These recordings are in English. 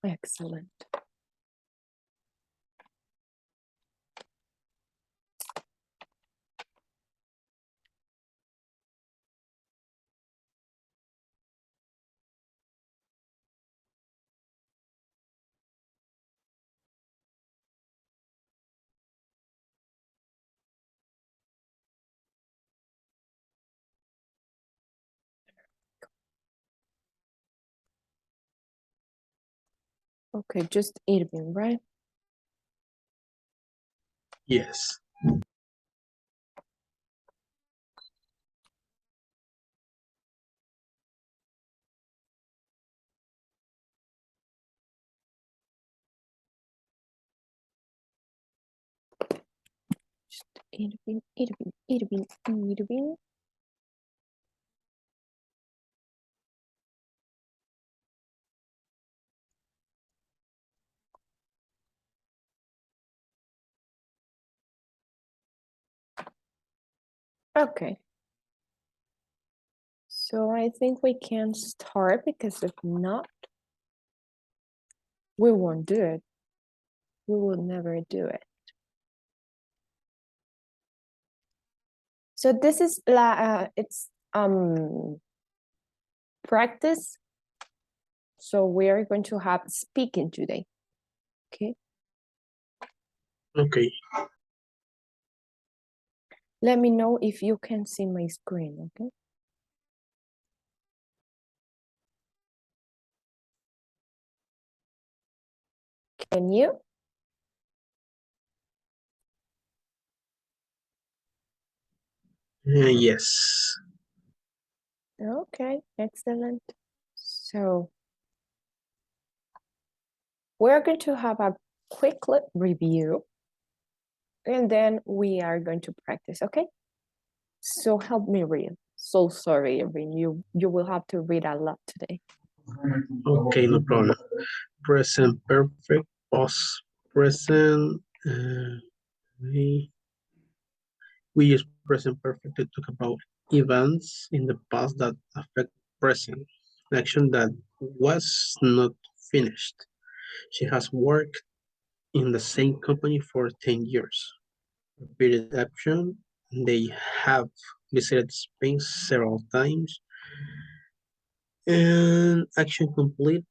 Excellent. Okay, just Irving, right? Yes. Just Irving. Okay. So I think we can start because if not, we won't do it. We will never do it. So this is it's practice. So we are going to have speaking today. Okay. Okay. Let me know if you can see my screen, okay? Can you? Yes. Okay, excellent. So we're going to have a quick review and then we are going to practice, okay? So help me read. So sorry, Irene, you will have to read a lot today. Okay, no problem. Present perfect, past present. We use present perfect to talk about events in the past that affect present. An action that was not finished. She has worked in the same company for 10 years. Repeated action. They have visited Spain several times. And action complete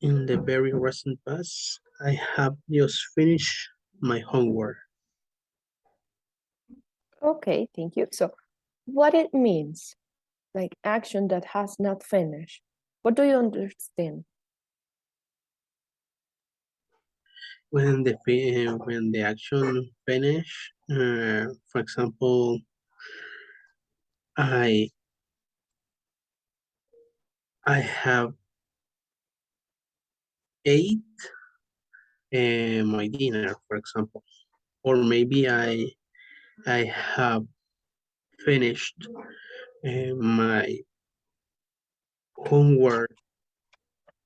in the very recent past. I have just finished my homework. Okay, thank you. So what it means, like action that has not finished. What do you understand? When the action finish, for example, I I have ate my dinner, for example, or maybe I have finished my homework.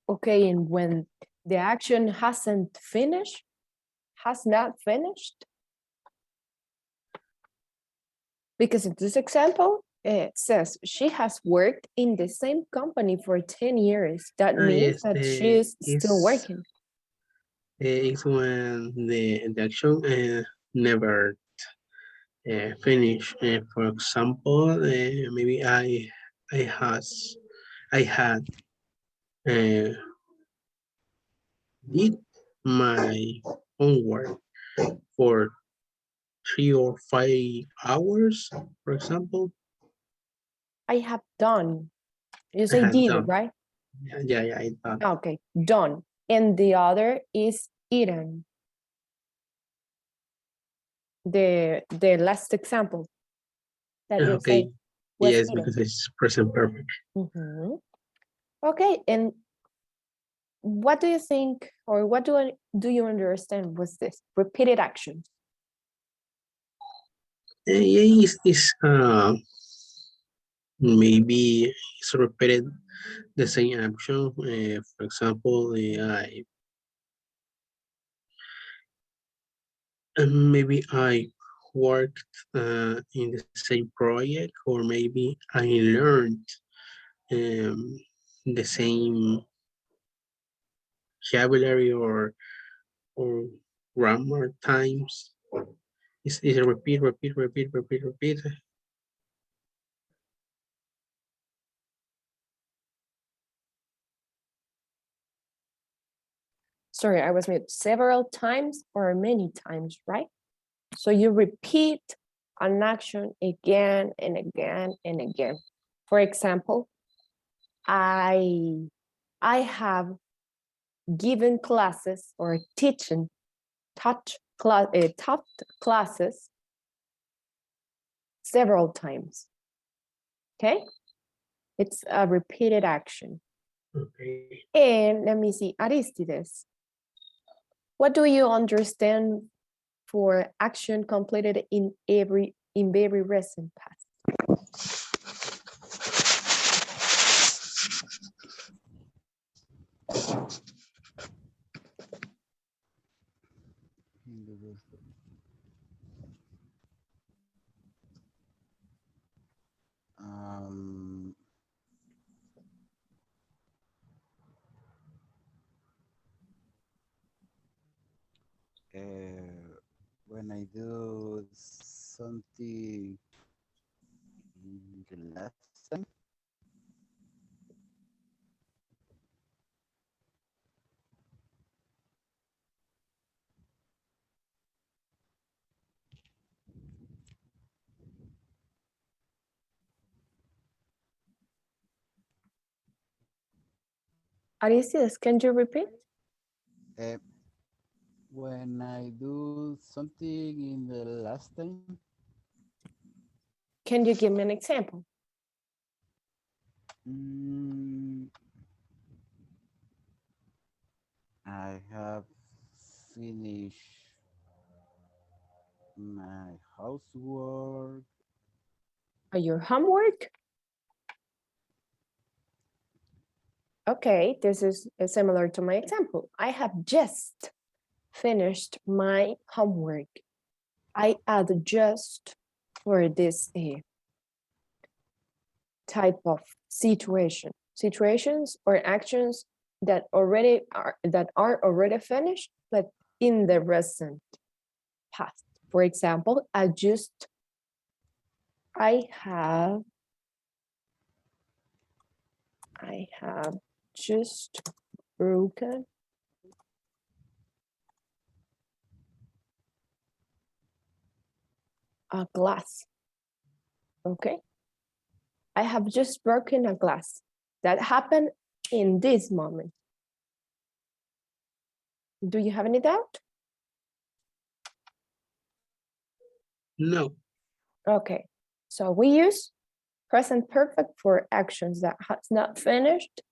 Okay, and when the action hasn't finished, has not finished, because in this example, it says she has worked in the same company for 10 years. That means Yes, that she is still working. it's when the action never finish. For example, maybe I has I had uh, did my homework for 3 or 5 hours, for example. I have done. You I say had did, done. right? Yeah, I thought. Okay, done. And the other is eaten. The last example that you say Okay, was yes, eaten. because it's present perfect. Mhm. Okay, and what do you think, or what do you understand was this? Repeated actions. Yeah, maybe it's repeated the same action. For example, maybe I worked in the same project, or maybe I learned um, the vocabulary or grammar times. Is a repeat, repeat, repeat, repeat, repeat. Sorry, I was mute. Several times or many times, right? So you repeat an action again and again and again. For example, I have given classes or taught classes several times. Okay, it's a repeated action. Okay. And let me see, Aristides, what do you understand for action completed in very recent past? Um, when I do something in the last time, Aristides, can you repeat? uh, when I do something in the last time, Can you give me an example? mm, I have finished my housework. Your homework? Okay, this is similar to my example. I have just finished my homework. I add just for this type of situations or actions that are already finished, but in the recent past. For example, I have just broken a glass. Okay, I have just broken a glass. That happened in this moment. Do you have any doubt? No. Okay, so we use present perfect for actions that has not finished,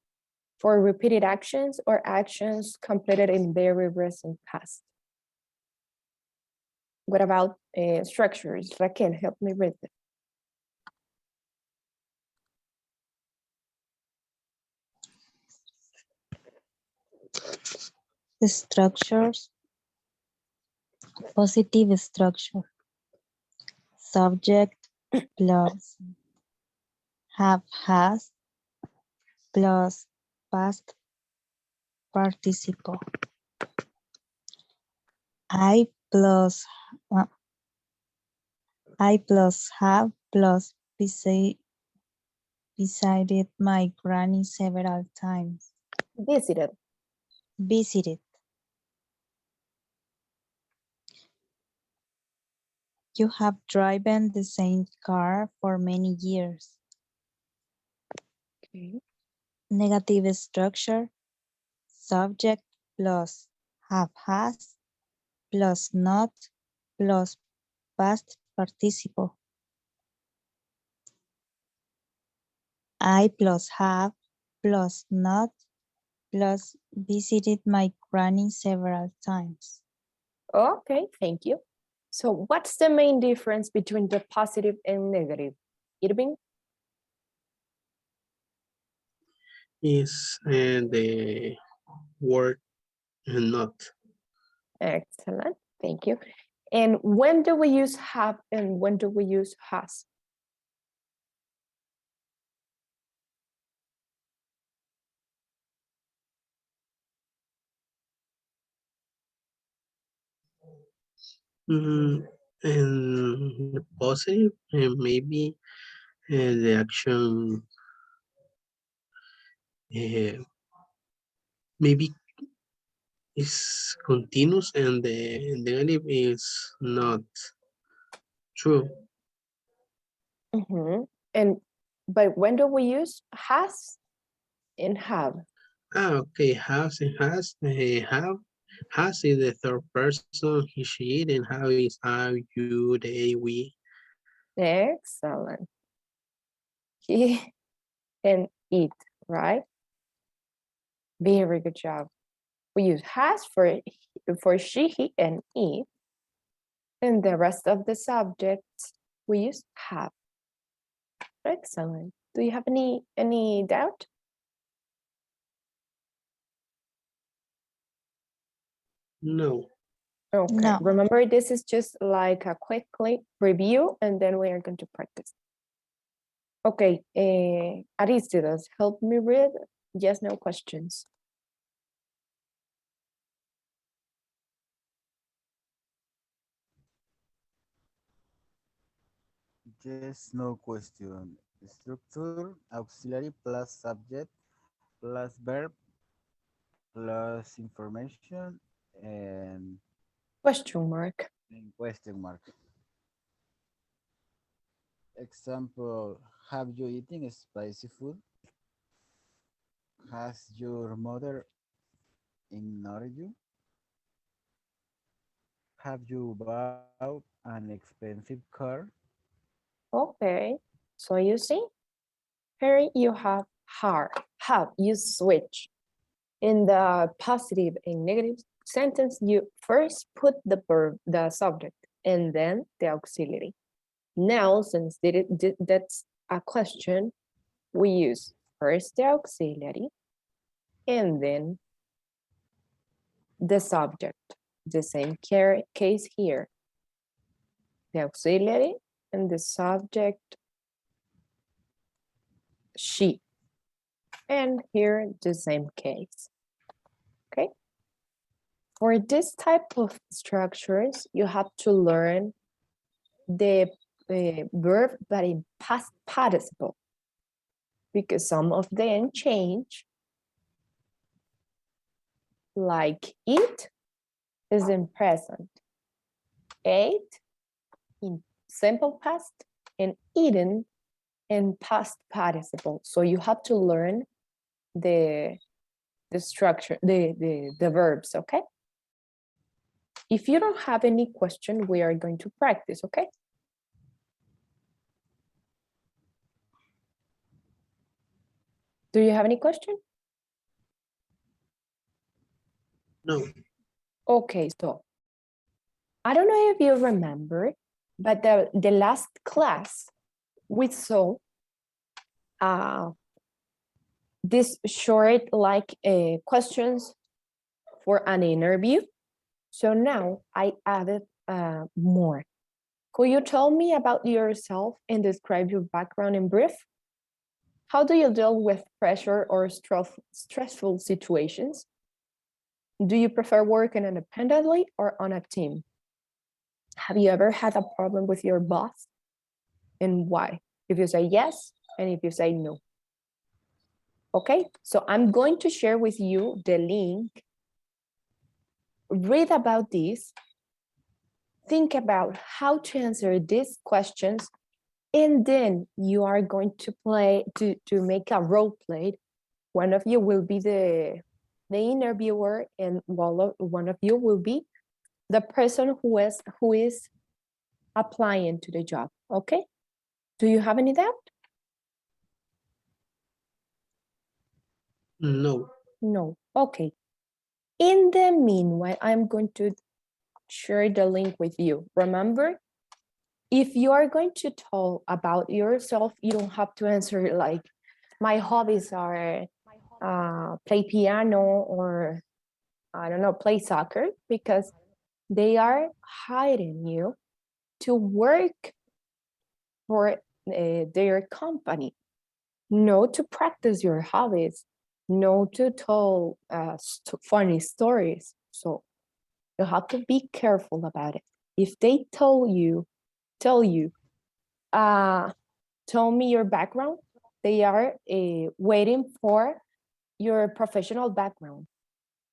for repeated actions or actions completed in very recent past. What about structures? Raquel, help me read it. Structures, positive structure, subject plus have has plus past participle. I plus uh, I plus have plus visited my granny several times. Visited. Visited. You have driven the same car for many years. Okay. Negative structure, subject plus have has plus not plus past participle. I plus have plus not plus visited my granny several times. Okay, thank you. So what's the main difference between the positive and negative? Irving? Is the word not. Excellent, thank you. And when do we use have and when do we use has? And the positive, maybe the action uh, maybe is continuous and the negative is not true. And but when do we use has and have? Okay, has is the third person, he, she, it, and have is I, you, they, we. Excellent. He and it, right? Very good job. We use has for she, he, and it. And the rest of the subjects we use have. Excellent. Do you have any doubt? No. Okay. No. Remember, this is just like a quick review, and then we are going to practice. Okay. Aristides, help me read. Yes, no questions. Yes, no question. Structure, auxiliary plus subject plus verb plus information Question mark. and question mark. Example, have you eaten spicy food? Has your mother ignored you? Have you bought an expensive car? Okay. So you see, here you have have, you switch. In the positive and negative sentence, you first put the verb, the subject, and then the auxiliary. Now, since that's a question, we use first the auxiliary and then the subject. The same case here. The auxiliary and the subject, she. And here, the same case. Okay? For this type of structures, you have to learn the verb but in past participle, because some of them change, like eat is in present, ate in simple past, and eaten in past participle. So you have to learn the structure, the verbs, okay? If you don't have any question, we are going to practice, okay? Do you have any question? No. Okay, so I don't know if you remember, but the last class we saw this short like questions for an interview. So now I added more. Could you tell me about yourself and describe your background in brief? How do you deal with pressure or stressful situations? Do you prefer working independently or on a team? Have you ever had a problem with your boss? And why? If you say yes, and if you say no. Okay, so I'm going to share with you the link. Read about this. Think about how to answer these questions, and then you are going to make a role play. One of you will be the interviewer, and one of you will be the person who is applying to the job. Okay, do you have any doubt? No. No. Okay. In the meanwhile, I'm going to share the link with you. Remember, if you are going to talk about yourself, you don't have to answer like, my hobbies are play piano, or I don't know, play soccer, because they are hiring you to work for their company, not to practice your hobbies, not to tell funny stories. So you have to be careful about it. if they tell you, tell me your background, they are waiting for your professional background.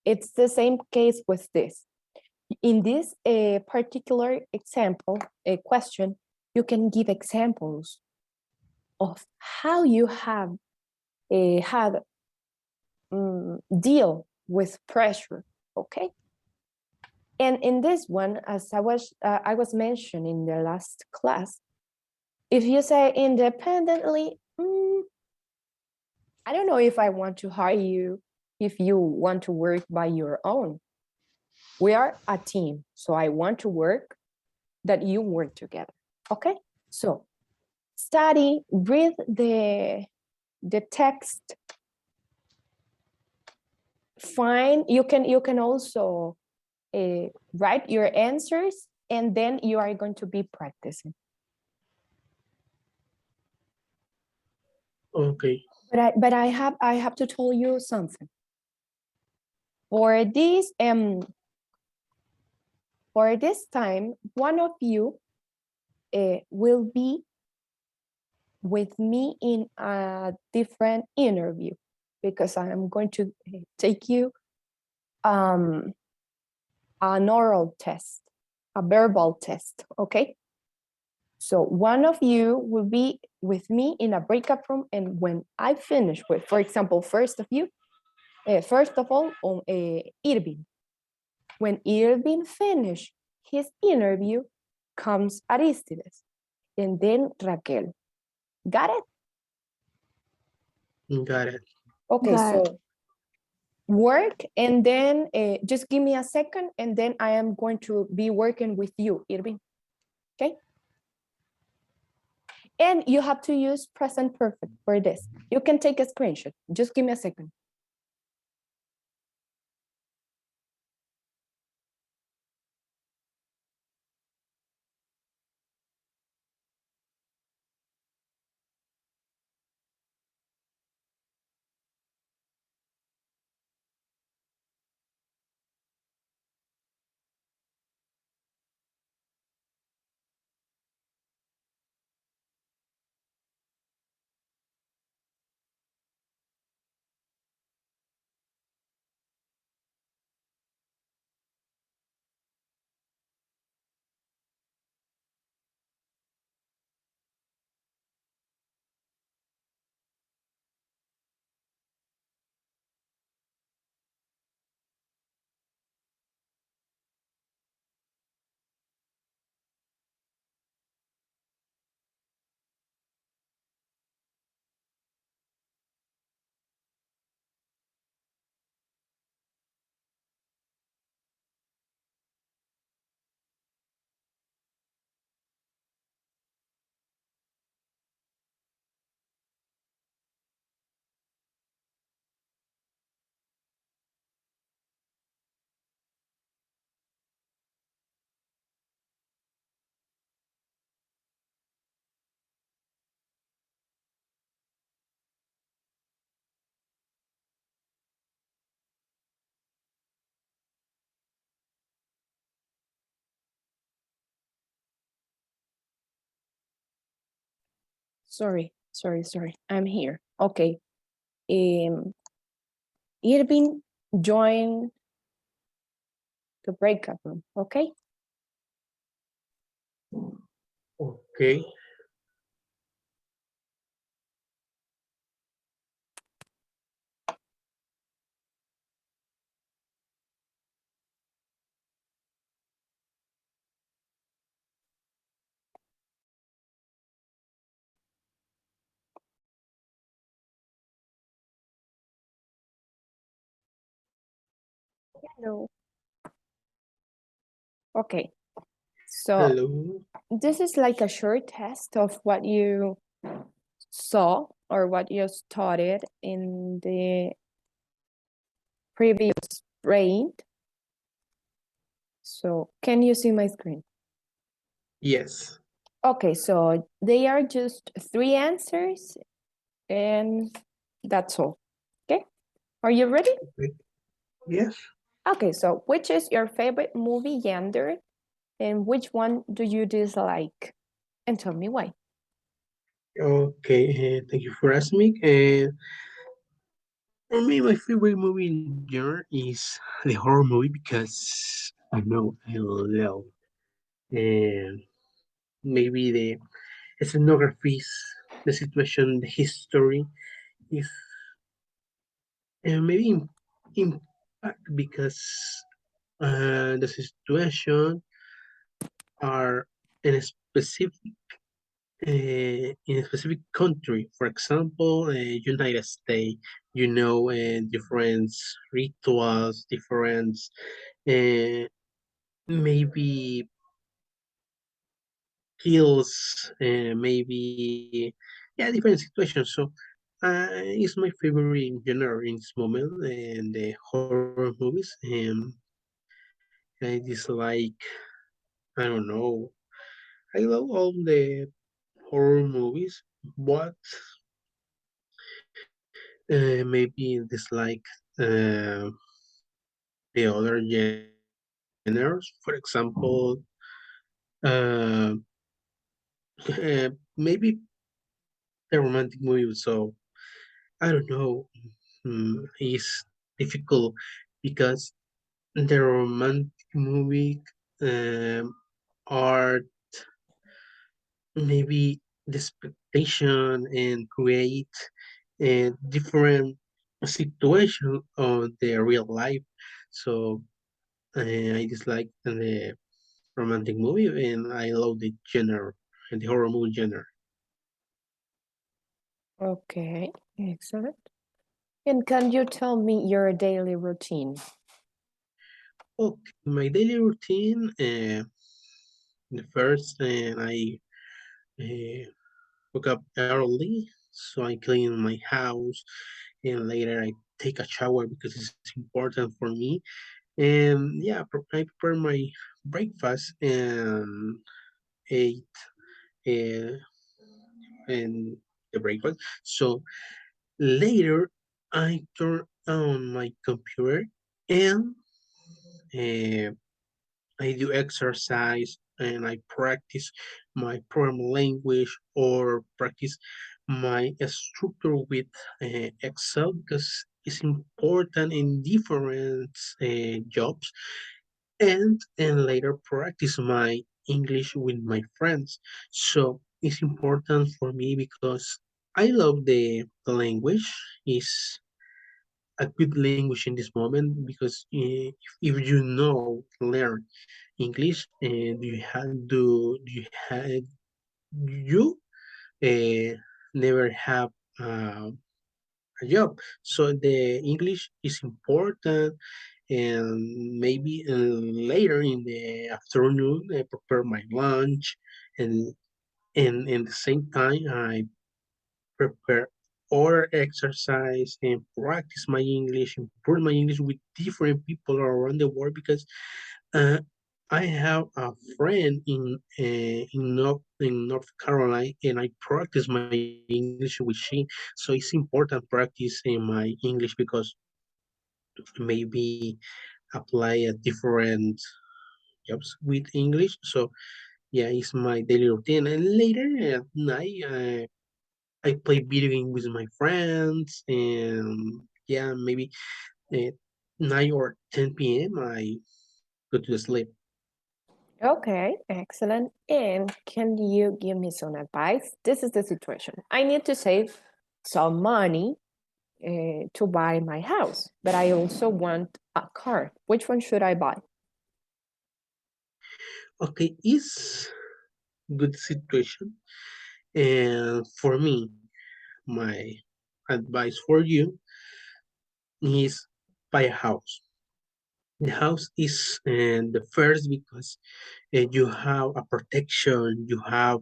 It's the same case with this. In this particular example, a question, you can give examples of how you have had deal with pressure, okay? And in this one, as I was mentioning in the last class, if you say independently, I don't know if I want to hire you if you want to work by your own. We are a team, so I want to work that you work together, okay? So study, read the text, find, you can also write your answers, and then you are going to be practicing. Okay. But I have to tell you something. For this time, one of you will be with me in a different interview, because I am going to take you an oral test, a verbal test, okay? So one of you will be with me in a breakout room, and when I finish with, for example, first of all, on Irving. When Irving finished his interview, comes Aristides, and then Raquel. Got it? Got it. Okay, Got it. so work, and then just give me a second, and then I am going to be working with you, Irving. Okay? And you have to use present perfect for this. You can take a screenshot. Just give me a second. Sorry. I'm here. Okay. Irving, join the breakout room, okay? Okay. Hello. Okay. So Hello. this is like a short test of what you saw or what you studied in the previous brain. So can you see my screen? Yes. Okay, so they are just 3 answers, and that's all. Okay, are you ready? Okay. Yes. Okay, so which is your favorite movie genre And which one do you dislike? And tell me why. Okay, thank you for asking me. For me, my favorite movie in genre is the horror movie because I know I love and maybe the scenography, the situation, the history is maybe impact because the situation are in a specific in a specific country. For example, United States. You know, different rituals, different maybe kills, maybe yeah, different situations. So it's my favorite genre in this moment, and the horror movies. I dislike, I don't know, I love all the horror movies, but maybe dislike uh, the other genres. For example, uh, maybe the romantic movie. So I don't know. It's difficult because the romantic movie um, are maybe the expectation and create a different situation on the real life. So I dislike the romantic movie and I love the genre, the horror movie genre. Okay, excellent. And can you tell me your daily routine? Okay, my daily routine. The first, I uh, woke up early, so I clean my house, and later I take a shower because it's important for me. And yeah, I prepare my breakfast and ate uh, and the breakfast. So later I turn on my computer and uh, I do exercise and I practice my programming language or practice my structure with Excel because it's important in different jobs and later practice my English with my friends. So it's important for me because I love the language. Is a good language in this moment because if you know learn English and you uh, never have a job. So the English is important, and maybe later in the afternoon I prepare my lunch, and and at the same time I prepare other exercise and practice my English, improve my English with different people around the world because uh, I have a friend in North Carolina, and I practice my English with she. So it's important practice in my English because maybe apply a different jobs with English. So yeah, it's my daily routine. And later at night, I play video game with my friends, and yeah, maybe at 9 or 10 p.m. I go to sleep. Okay, excellent. And can you give me some advice? This is the situation. I need to save some money to buy my house, but I also want a car. Which one should I buy? Okay, it's good situation. And for me, my advice for you is buy a house. The house is the first because you have a protection, you have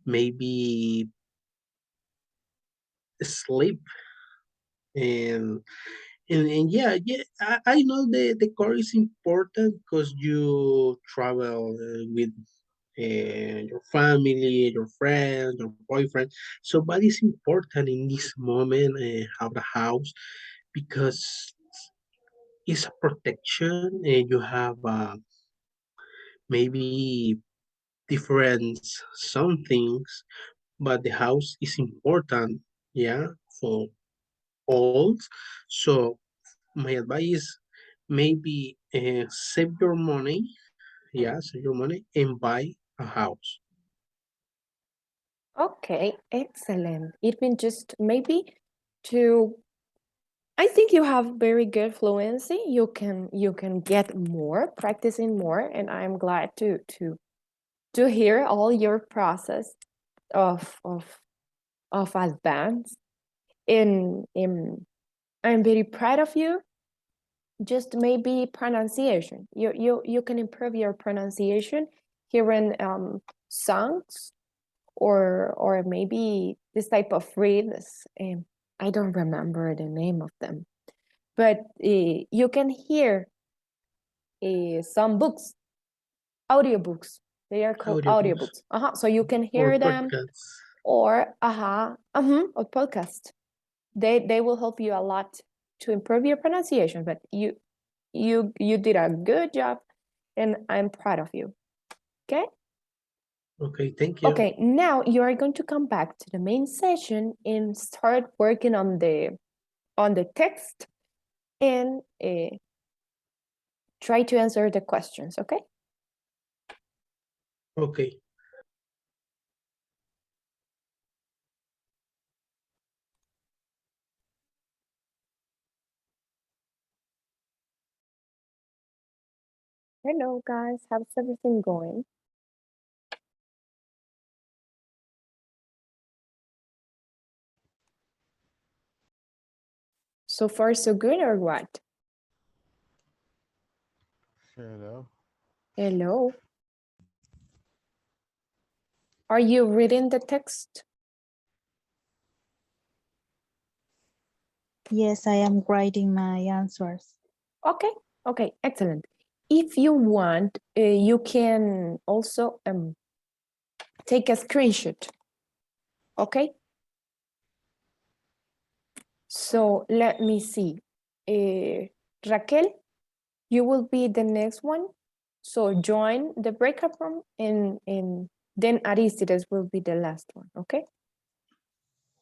maybe sleep and yeah, I know the car is important because you travel with your family, your friends, your boyfriend. So, but it's important in this moment have a house because it's a protection and you have maybe different some things, but the house is important, yeah, for all. So my advice is maybe save your money, yeah, save your money and buy a house. Okay, excellent. Even just maybe to I think you have very good fluency. You can get more, practicing more, and I'm glad to hear all your process of advance. In I'm very proud of you. Just maybe pronunciation. You can improve your pronunciation hearing songs or maybe this type of reads. I don't remember the name of them, but you can hear some books, audiobooks. They are called Audiobooks audiobooks. So you can or hear them podcasts. or or podcast. They will help you a lot to improve your pronunciation. But you did a good job, and I'm proud of you. Okay. Okay, thank you. Okay, now you are going to come back to the main session and start working on the text and try to answer the questions, okay? Okay. Hello guys, how's everything going? So far so good or what? Hello. Hello. Are you reading the text? Yes, I am writing my answers. Okay, okay, excellent. If you want, you can also take a screenshot, okay? So let me see. Raquel, you will be the next one. So join the breakout room and then Aristides will be the last one, okay?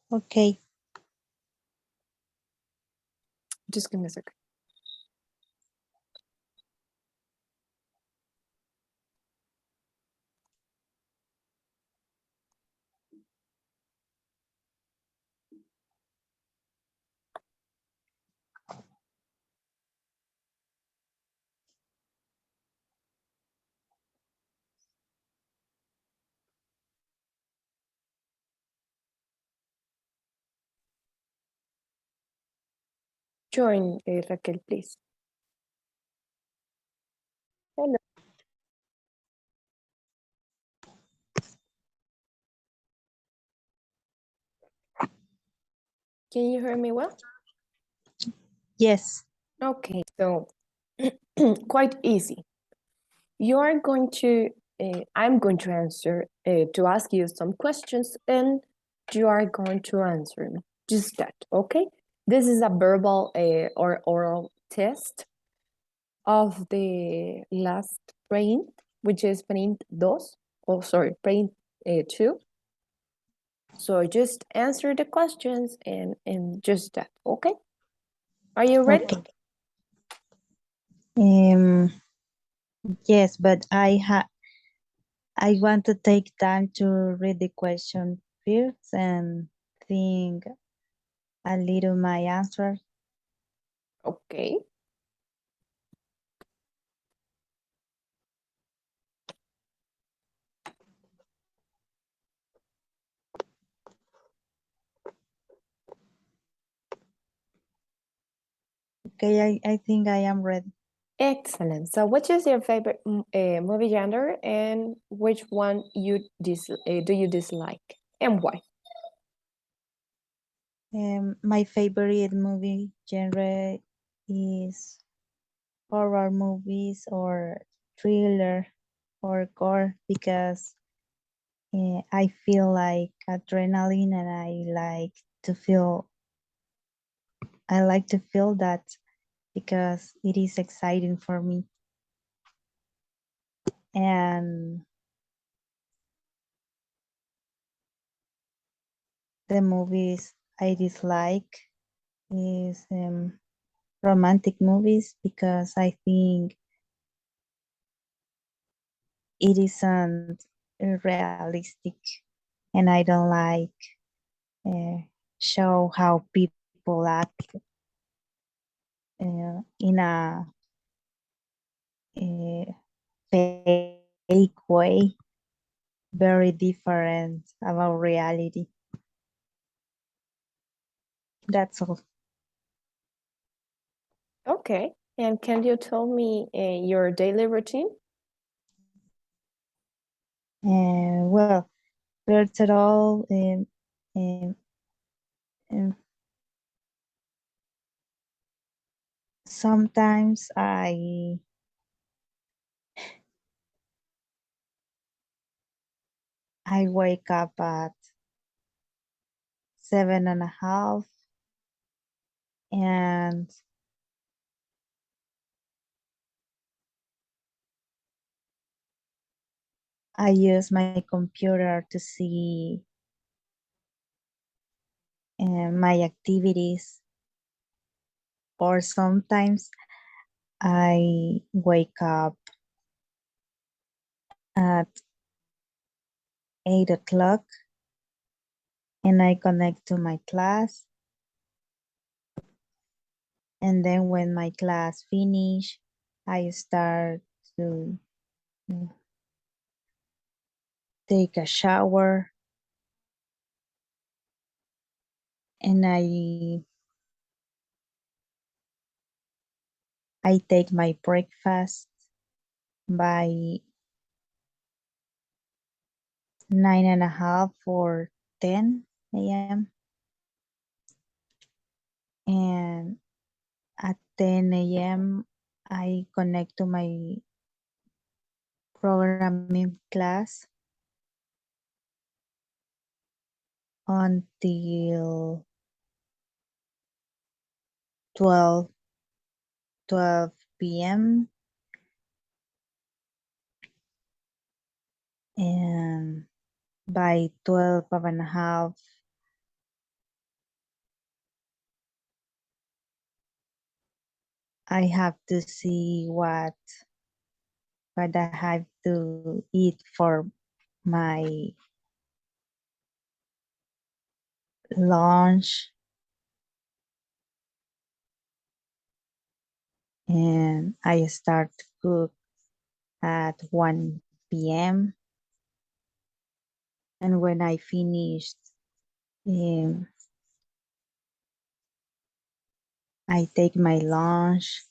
Okay. Just give me a second. Join Raquel, please. Hello. Can you hear me well? Yes. Okay, so quite easy. You are going to, I'm going to answer, to ask you some questions and you are going to answer me. Just that, okay? This is a verbal or oral test of the last print, which is print 2, oh sorry, print 2. So just answer the questions and just that, okay? Are you ready? Okay. Um, yes, but I want to take time to read the question first and think a little my answer. Okay. Okay, I think I am ready. Excellent. So which is your favorite movie genre and which one do you dislike and why? My favorite movie genre is horror movies or thriller or gore because I feel like adrenaline and I like to feel that because it is exciting for me. and the movies I dislike is romantic movies because I think it isn't realistic and I don't like uh, show how people act in a fake way, very different about reality. That's all. Okay. And can you tell me your daily routine? Well, first of all, um, um, sometimes I wake up at 7:30, and I use my computer to see my activities, or sometimes I wake up at 8 o'clock and I connect to my class. And then when my class finish, I start to mm, take a shower, and I take my breakfast by 9:30 or 10 a.m. And at 10 a.m. I connect to my programming class until 12 p.m. And by 12:30, I have to see what I have to eat for my lunch, and I start to cook at 1 p.m. And when I finished, um, I take my lunch,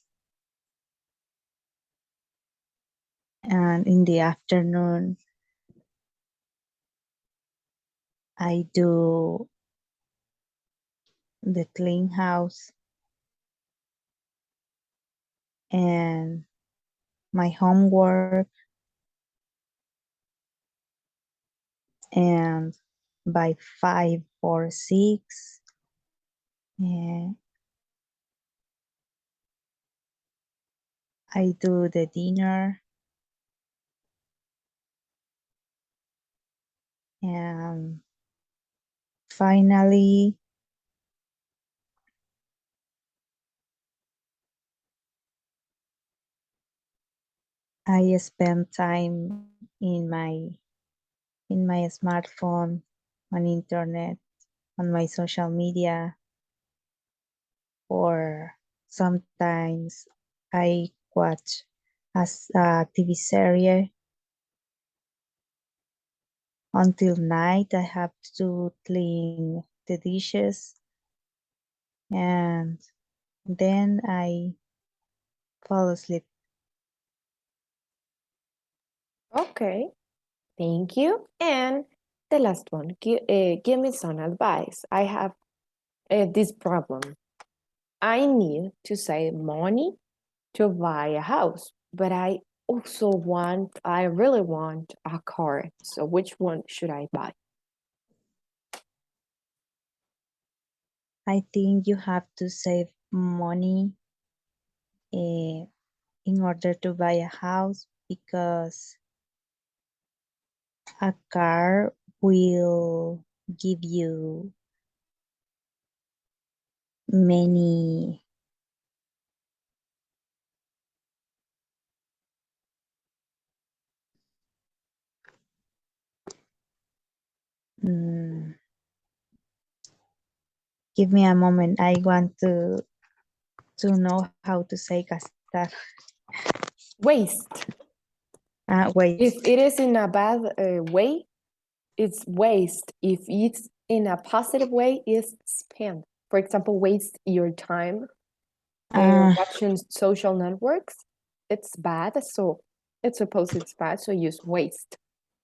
and in the afternoon, I do the clean house and my homework, and by 5 or 6, uh, I do the dinner, and finally I spend time in my smartphone, on internet, on my social media, or sometimes I watch a TV series until night. I have to clean the dishes, and then I fall asleep. Okay. Thank you. And the last one, give me some advice. I have this problem. I need to save money to buy a house, but I really want a car. So which one should I buy? I think you have to save money in order to buy a house, because a car will give you many mm, give me a moment. I want to know how to say gastar. Waste. Waste. If it is in a bad way, it's waste. If it's in a positive way, it's spend. For example, waste your time watching social networks. It's bad, so it's supposed it's bad, so use waste.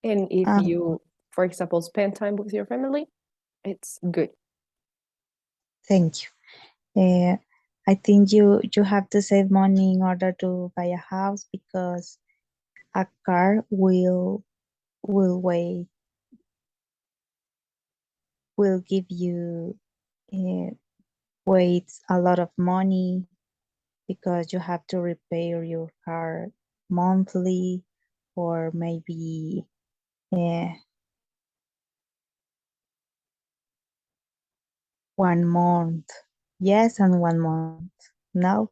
And if you, for example, spend time with your family, it's good. Thank you. I think you have to save money in order to buy a house because a car wait will give you uh, waits a lot of money because you have to repair your car monthly or maybe uh, 1 month. Yes, and 1 month. Now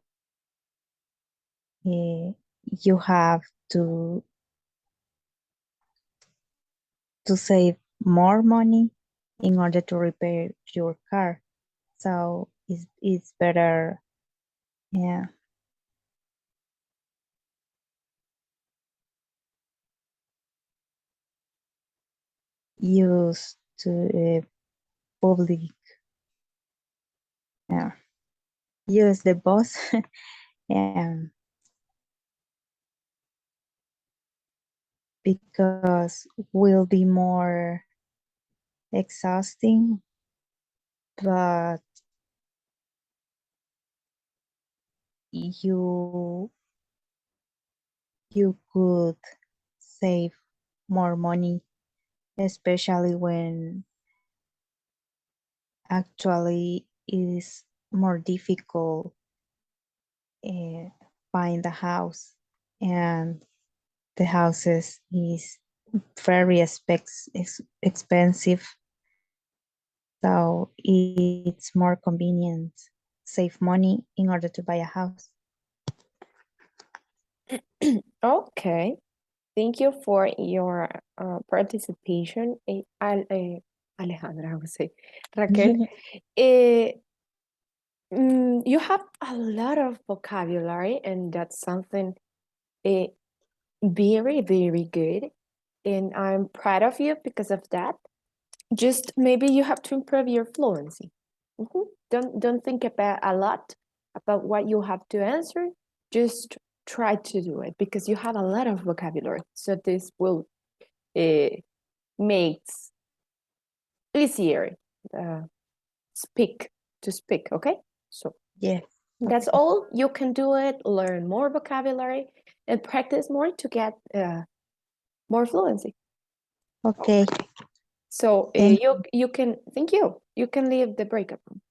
you have to save more money in order to repair your car. So it's better, yeah, use to public, yeah, use the bus and because will be more exhausting, but you you could save more money, especially when actually it is more difficult uh, find a house and the houses is very expensive, so it's more convenient save money in order to buy a house. Okay. Thank you for your participation, Alejandra, I would say, Raquel. Eh, you have a lot of vocabulary, and that's something uh, very, very good. And I'm proud of you because of that. Just maybe you have to improve your fluency. Don't think about a lot about what you have to answer. Just try to do it because you have a lot of vocabulary. So this will makes easier uh, speak to speak. Okay, so Yes. that's all. You can do it. Learn more vocabulary and practice more to get more fluency. Okay. So Thank you can thank you. You can leave the breakout room.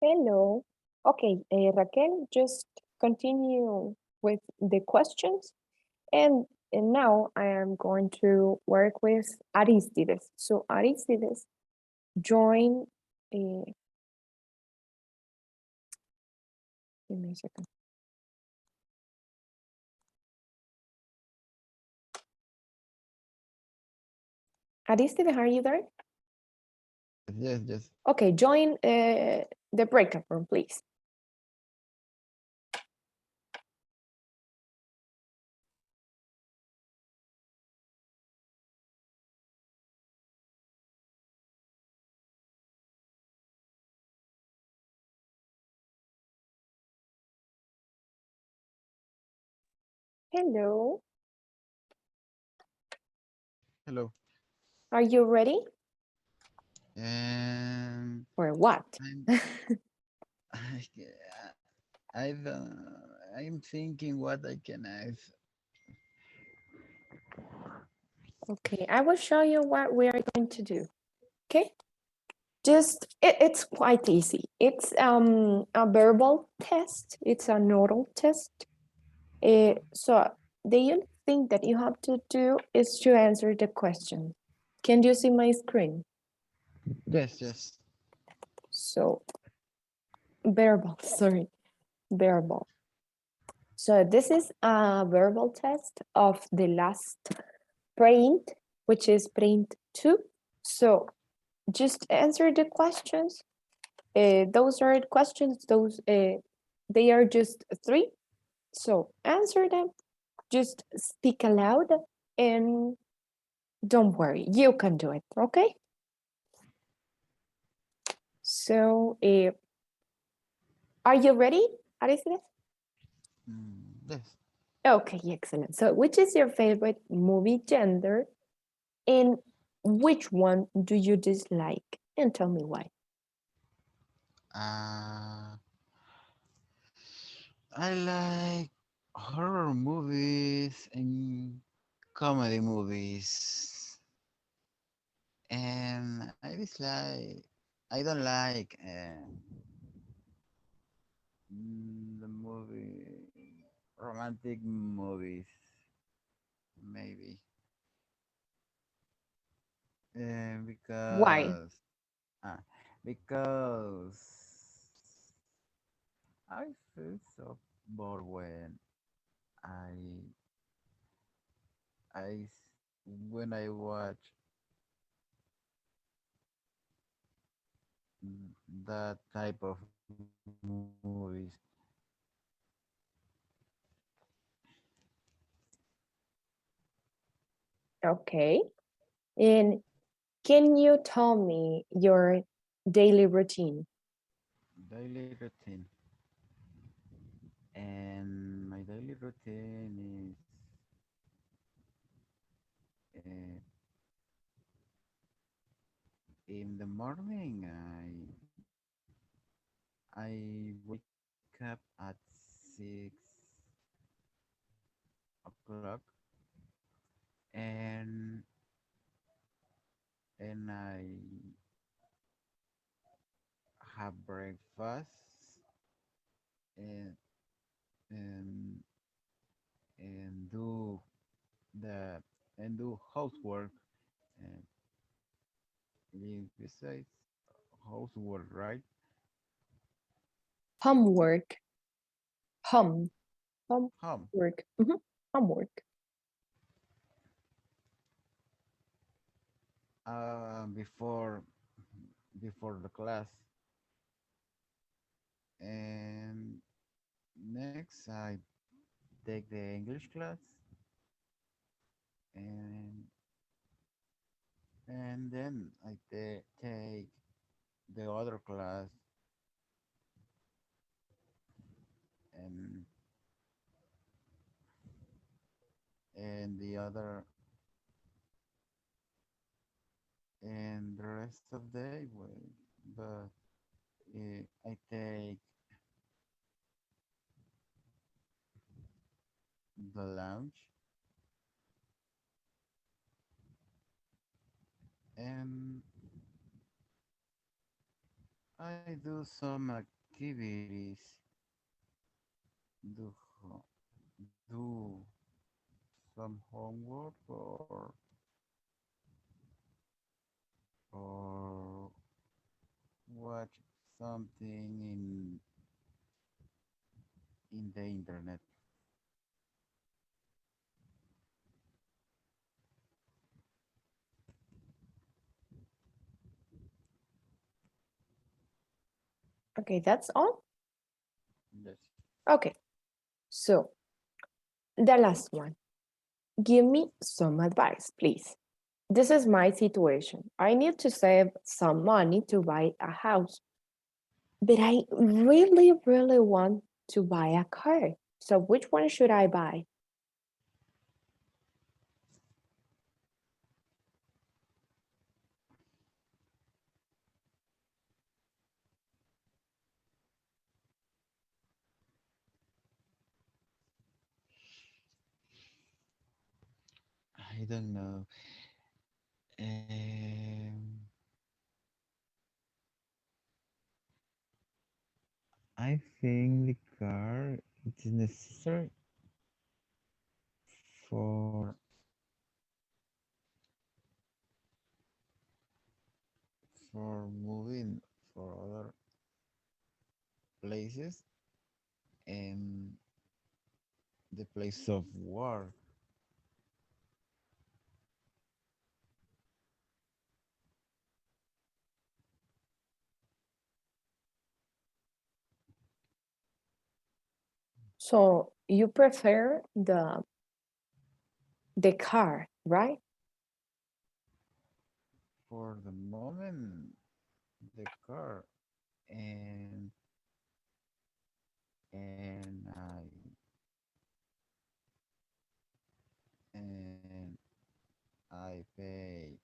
Hello. Okay, Raquel, just continue with the questions. And now I am going to work with Aristides. So Aristides, join, give me a second. Aristides, are you there? Yes, yes. Okay, join the breakout room, please. Hello, Hello. are you ready? Um, For what? I'm, I, I don't, I'm thinking what I can ask. Okay, I will show you what we are going to do. Okay, just it's quite easy. It's a verbal test. It's an oral test. So the only thing that you have to do is to answer the question. Can you see my screen? Yes, yes. So verbal, sorry, verbal. So this is a verbal test of the last print, which is print 2. So just answer the questions. Those are questions, they are just 3. So answer them, just speak aloud, and don't worry, you can do it, okay? So are you ready, Aristide? Yes. Okay, excellent. So which is your favorite movie gender, and which one do you dislike? And tell me why. Uh, I like horror movies and comedy movies. And I don't like the romantic movies, maybe. Why? Uh, because I feel so bored when I when I watch that type of movies. Okay. And can you tell me your daily routine? Daily routine. And my daily routine is in the morning I wake up at 6 o'clock and I have breakfast and and and the do housework and besides housework, right? Homework. Home. Home. Homework. Homework. Before the class, and next I take the English class, and then I take the other class, and the other, and the rest of the day, well, but I take the lunch, and I do some activities, do do some homework, or watch something in the internet. Okay, that's all? Yes. Okay, so the last one. Give me some advice, please. This is my situation. I need to save some money to buy a house, but I really, really want to buy a car. So which one should I buy? I don't know. I think the car it is necessary for moving for other places and the place of war. So you prefer the car, right? For the moment, the car and and and I pay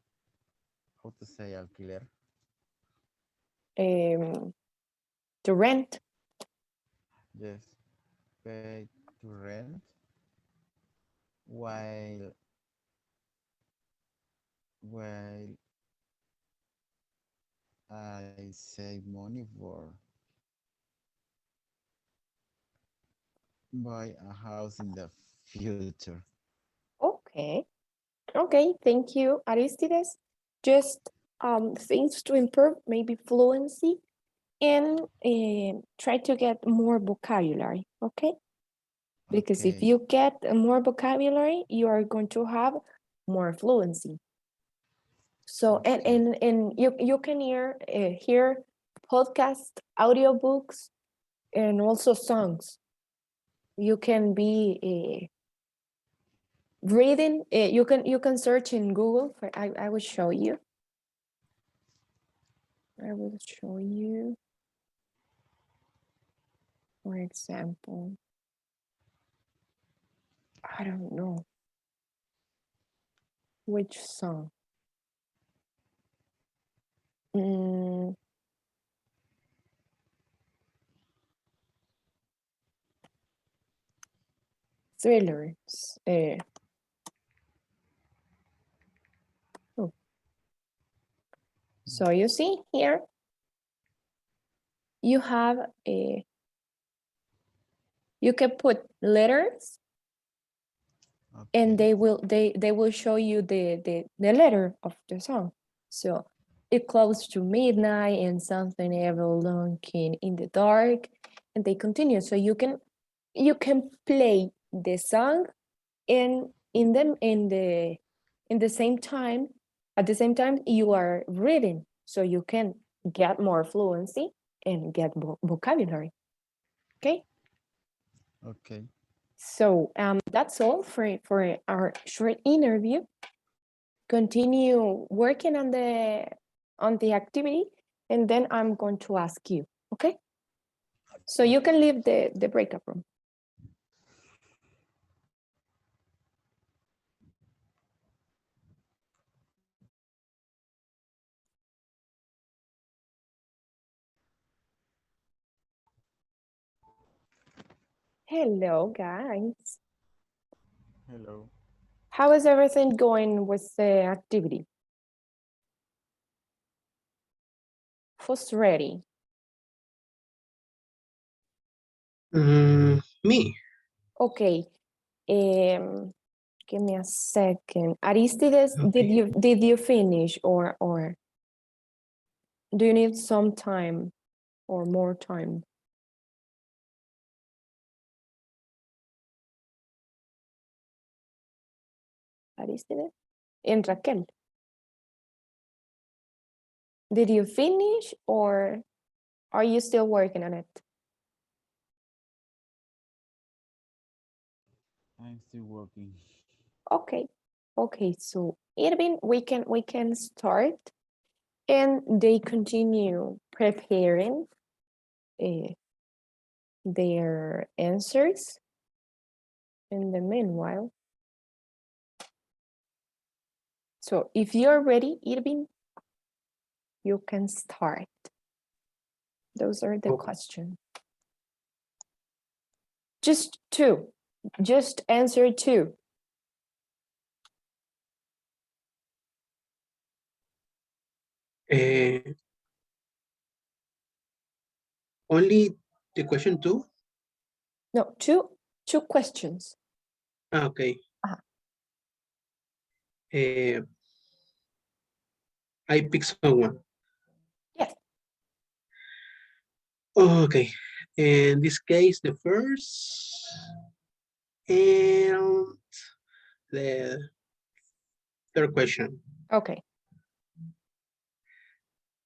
how to say alquiler. Um, to rent. Yes, pay to rent while while I save money for buy a house in the future. Okay. Okay, thank you, Aristides. Just things to improve, maybe fluency, and try to get more vocabulary, okay? Because if Okay, you get more vocabulary, you are going to have more fluency. So okay, and you can hear podcast, audiobooks, and also songs. You can be reading. You can search in Google. I will show you. I will show you. For example, I don't know which song. Mm, thrillers. Oh. So you see here, you have a. You can put letters, and okay, they will show you the letter of the song. So it close to midnight and something ever lurking in the dark, and they continue. So you can play the song in them in the same time. At the same time, you are reading, so you can get more fluency and get vocabulary. Okay. okay. So that's all for our short interview. Continue working on the activity, and then I'm going to ask you. Okay. So you can leave the breakout room. Hello, guys. Hello. How is everything going with the activity? Who's ready? Me. Okay. Give me a second. Aristides, Okay. did you finish or do you need some time or more time? Aristides? And Raquel, did you finish or are you still working on it? I'm still working. Okay. Okay, so Irvin, we can start and they continue preparing uh, their answers. In the meanwhile, so if you're ready, Irvin, you can start. Those are the Oh, questions. Just two. Just answer two. Uh, only the question two? No, two questions. Okay. Uh-huh. Uh, I pick someone. Yes. Okay. In this case, the first and the third question. Okay.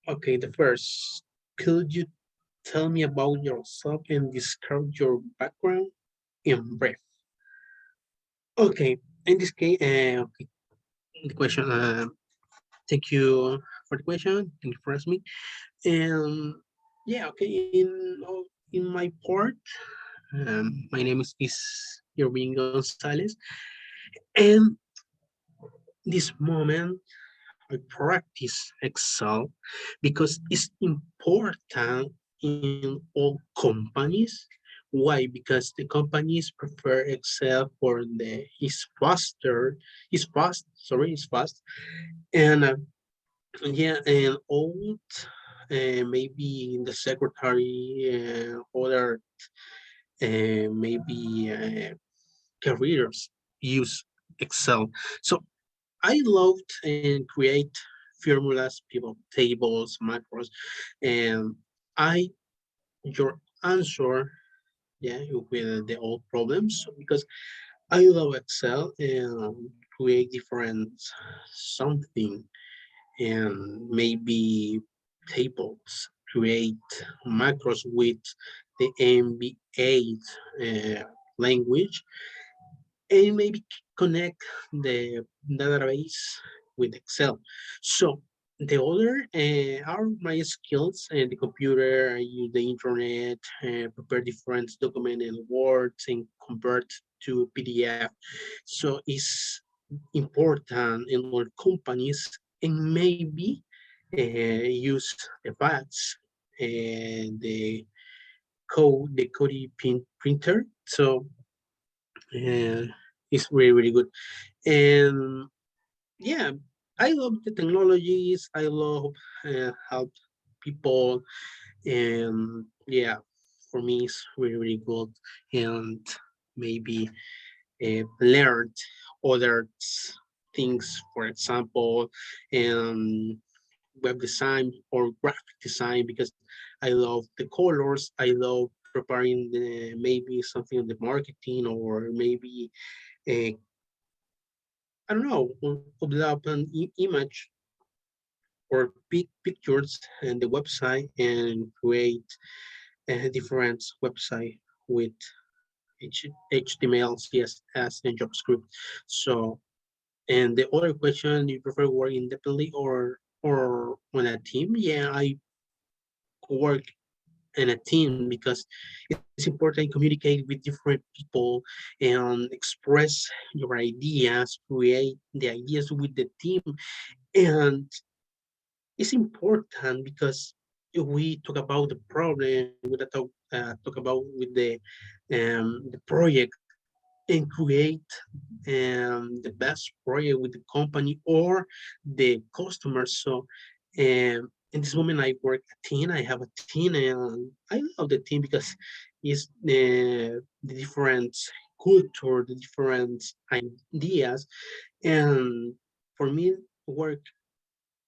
Okay, the first. Could you tell me about yourself and describe your background in brief? Okay, in this case, okay, the question. Thank you for the question. Thank you for asking me. And yeah, okay. In my part, my name is Irving Gonzalez, and this moment I practice Excel because it's important in all companies. Why? Because the companies prefer Excel for the is fast, and yeah, and old, maybe the secretary, other, maybe careers use Excel. So I loved and create formulas, pivot tables, macros, and I your answer, yeah, with the old problems because I love Excel and create different something and maybe tables, create macros with the MBA language, and maybe connect the database with Excel. So the other are my skills and the computer. I use the internet, prepare different documents in Word and convert to PDF. So it's important in our companies and maybe use the facts and the code printer. So uh, it's really really good. And yeah, I love the technologies. I love help people, and yeah, for me it's really really good. And maybe learned other things, for example, web design or graphic design because I love the colors. I love preparing the maybe something on the marketing or maybe uh, I don't know, develop an image or pictures in the website and create a different website with HTML, CSS, and JavaScript. So, and the other question, do you prefer work independently or on a team? Yeah, I work in a team because it's important to communicate with different people and express your ideas, create the ideas with the team, and it's important because if we talk about the problem, we talk about with the project and create the best project with the company or the customers. So in this moment, I work a team. I have a team, and I love the team because it's the different culture, the different ideas, and for me, work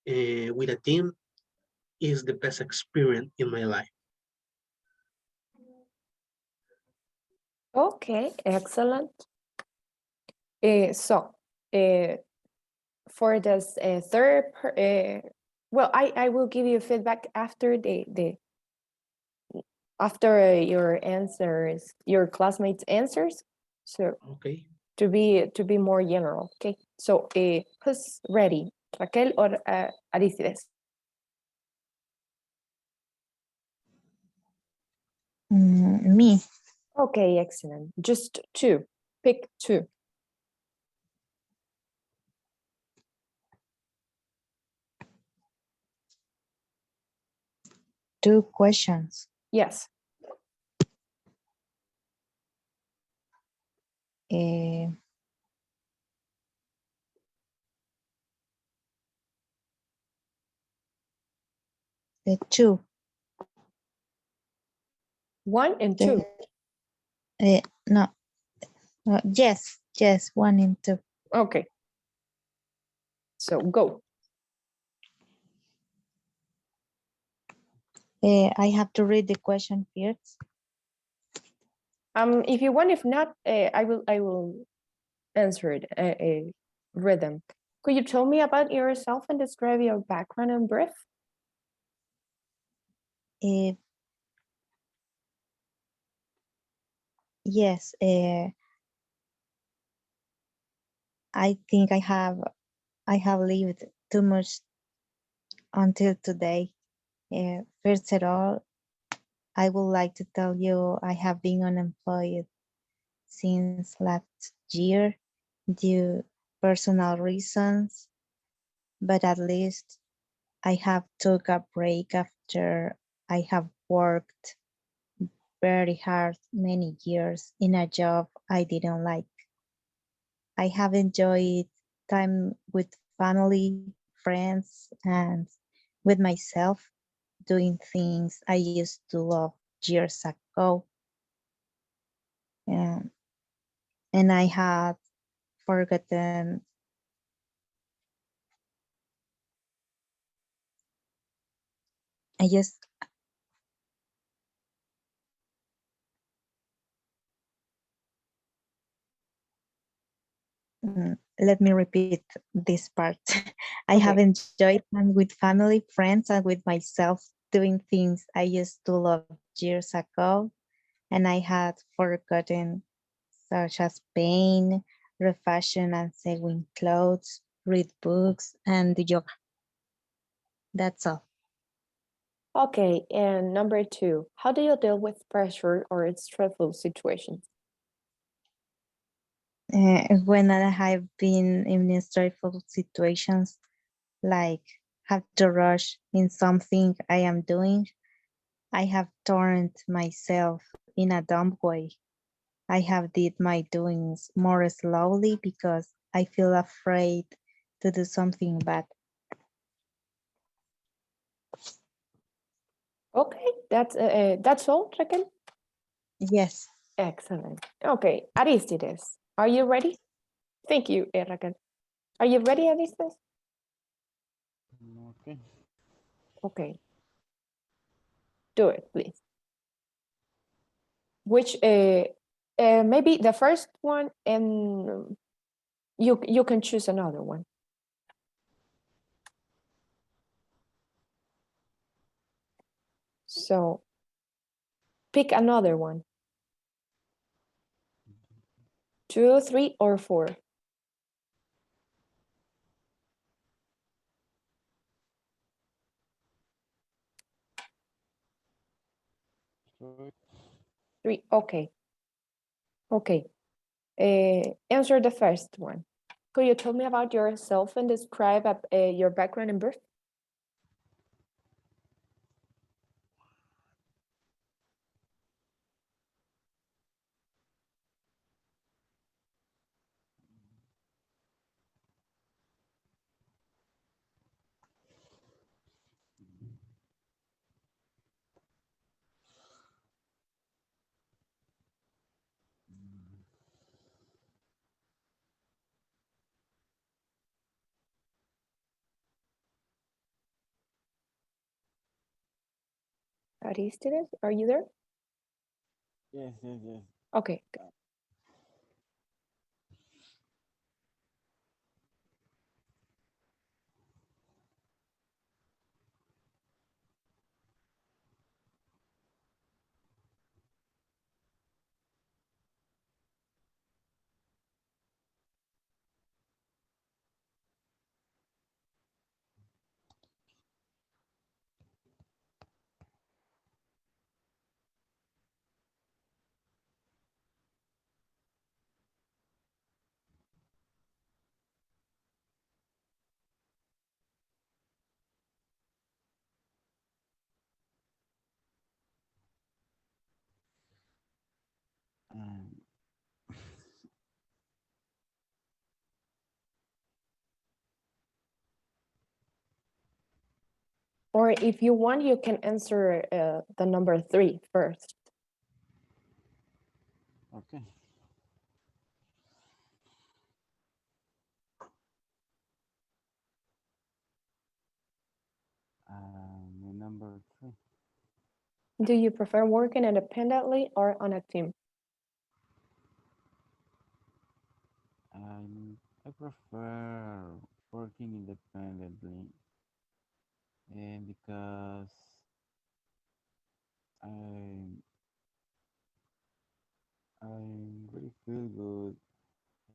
with a team is the best experience in my life. Okay, excellent. So, for this well, I will give you feedback after the after your answers, your classmates' answers. So Okay. to be more general. Okay. So, who's ready? Raquel or Aristides? Me. Okay, excellent. Just two. Pick two. Two questions. Yes. Eh, The two. One and two. No. Yes, one and two. Okay. So go. I have to read the question first. If you want, if not, I will answer it. Read them. Could you tell me about yourself and describe your background and brief? Uh, yes, I think I have lived too much until today. First of all, I would like to tell you I have been unemployed since last year due personal reasons, but at least I have took a break after I have worked very hard many years in a job I didn't like. I have enjoyed time with family, friends, and with myself doing things I used to love years ago. And, and I had forgotten. I just let me repeat this part. I have Okay. enjoyed time with family, friends, and with myself doing things I used to love years ago, and I had forgotten, such as paint, refashion and sewing clothes, read books, and do yoga. That's all. Okay, and number two, how do you deal with pressure or stressful situations? When I have been in stressful situations, like have to rush in something I am doing, I have turned myself in a dumb way. I have did my doings more slowly because I feel afraid to do something bad. Okay, that's all, Raquel? Yes, Excellent. Okay, Aristides, are you ready? Thank you, Raquel. Are you ready, Aristides? Okay. Okay, do it, please. Which maybe the first one, and you can choose another one. So pick another one. 2, 3, or 4. So 3. Okay. Okay. Answer the first one. Could you tell me about yourself and describe your background and birth? Aristides, are you there? yes. Okay. Good. Um, Or if you want, you can answer the number 3 first. Okay. My number 3. Do you prefer working independently or on a team? I prefer working independently, and because I I really feel good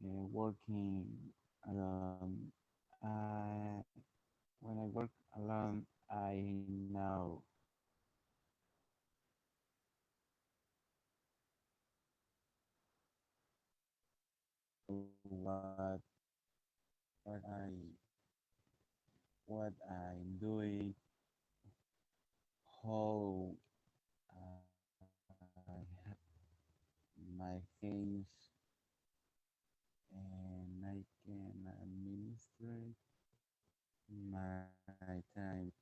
working alone. I when I work alone, I know what what I what I'm doing, how my things, and I can administrate my time.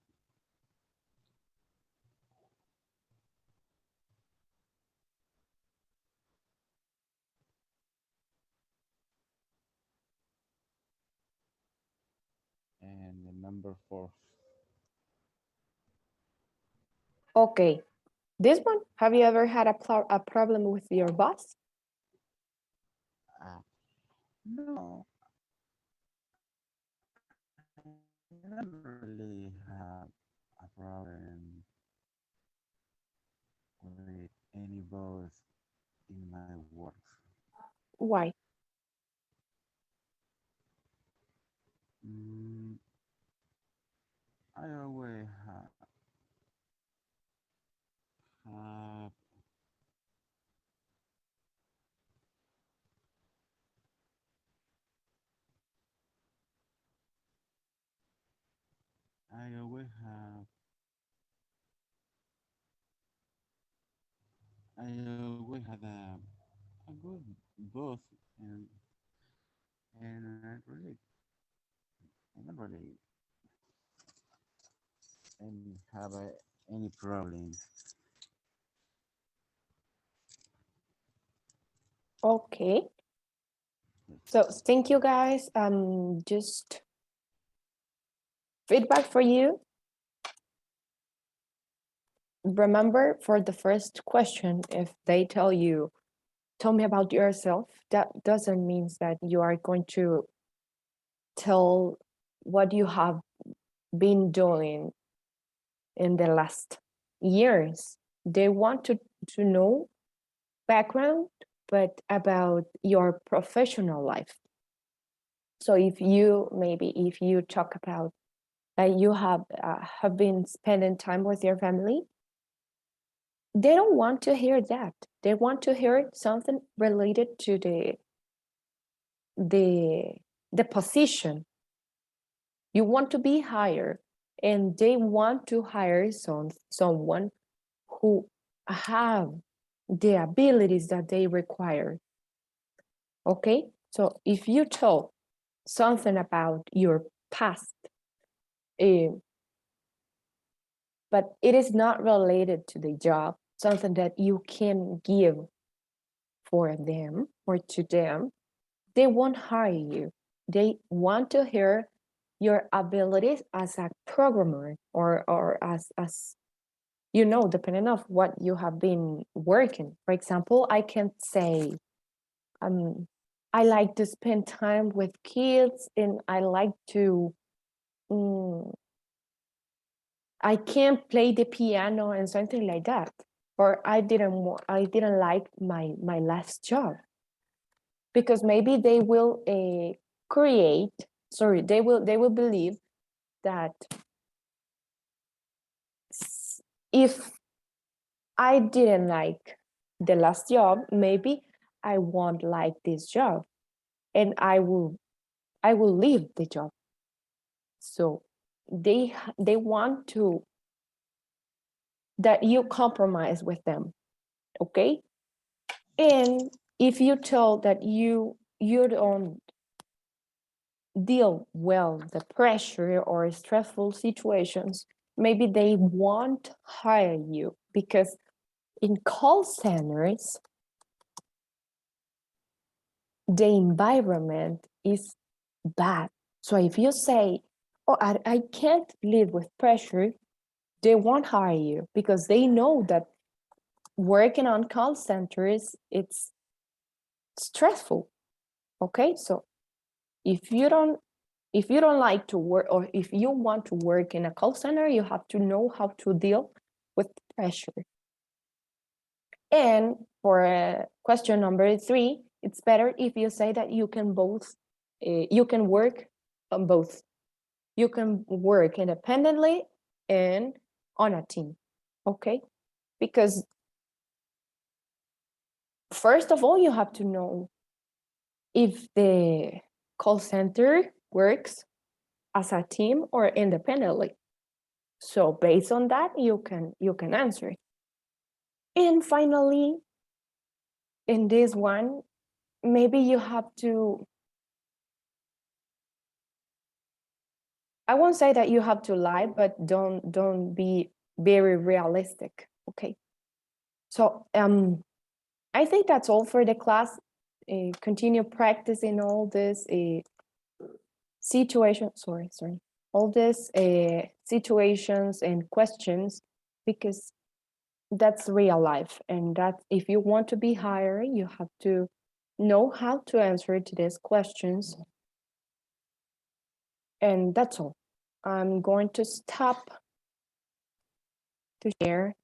And the number 4. Okay, this one, have you ever had a problem with your boss? No, I never really have a problem with any boss in my work. Why? Mm, I always have I always have I always had a good boss, and I don't really have any problems. Okay, so thank you guys. Just feedback for you. Remember, for the first question, if they tell you, tell me about yourself, that doesn't mean that you are going to tell what you have been doing in the last years. They want to know background, but about your professional life. So if you talk about that you have been spending time with your family, they don't want to hear that. They want to hear something related to the the position. You want to be higher, and they want to hire someone who have the abilities that they require. Okay, so if you tell something about your past, eh, but it is not related to the job, something that you can give for them or to them, they won't hire you. They want to hear your abilities as a programmer or as you know, depending on what you have been working. For example, I can say, um, I like to spend time with kids, and I like to, I can't play the piano and something like that. Or I didn't like my last job, because maybe they will they will believe that if I didn't like the last job, maybe I won't like this job, and I will leave the job. So they want to that you compromise with them, okay? And if you tell that you don't deal well the pressure or stressful situations, maybe they won't hire you because in call centers, the environment is bad. So if you say, oh, I can't live with pressure, they won't hire you because they know that working on call centers, it's stressful. Okay, so if you don't like to work, or if you want to work in a call center, you have to know how to deal with pressure. And for question number 3, it's better if you say that you can both, you can work on both. You can work independently and on a team, okay? Because first of all, you have to know if the call center works as a team or independently. So based on that, you can answer. And finally, in this one, maybe you have to, I won't say that you have to lie, but don't be very realistic, okay? So I think that's all for the class. Continue practicing all this all these situations and questions, because that's real life, and that if you want to be hired, you have to know how to answer to these questions. And that's all. I'm going to stop to share.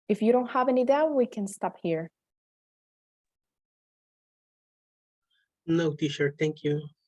If you don't have any doubt, we can stop here. No, teacher, thank you.